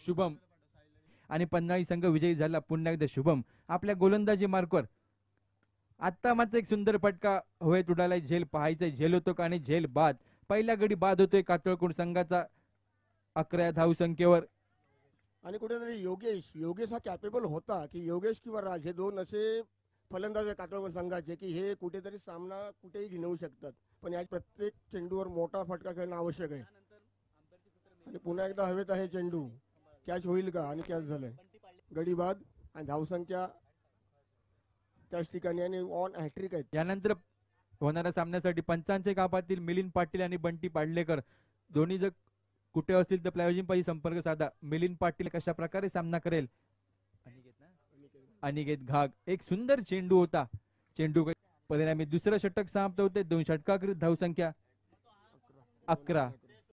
शुभम आणि पन्हाळी संघ विजयी झाला. पुन्हा एकदा शुभम आपल्या गोलंदाजी मार्कवर. आता मात्र एक सुंदर फटका हवेत उडालाय. झेल पाहायचा, झेल होतो का आणि झेल बाद. पहिला गडी बाद होतोय कातळकोट संघाचा 11 धावसंख्येवर. आणि कुठेतरी योगेश हा कॅपेबल होता की योगेश किंवा राज हे दोन असे फलंदाज आहे कातळकोट संघाचे की हे कुठेतरी सामना कुठेही नेऊ शकतात. पण या प्रत्येक चेंडूवर मोठा फटका खेळणं आवश्यक आहे. आणि पुन्हा एकदा हवेत आहे चेंडू. कॅच होईल का? आणि कॅच झालंय. गडी बाद आणि धावसंख्या त्याच ठिकाणी आणि ऑन हॅट्रिक आहेत. यानंतर होणाऱ्या सामन्यासाठी पंचांचे कापातील मिलिंद पाटील आणि बंटी पाडलेकर दोन्ही जर कुठे असतील तर प्लॅजिंपाशी संपर्क साधा. मिलिंद पाटील कशा प्रकारे सामना करेल. अनिकेत घाग एक सुंदर चेंडू होता. चेंडू परिणामी दुसरं षटक समाप्त होते. 2 षटकाकृत धावसंख्या 11.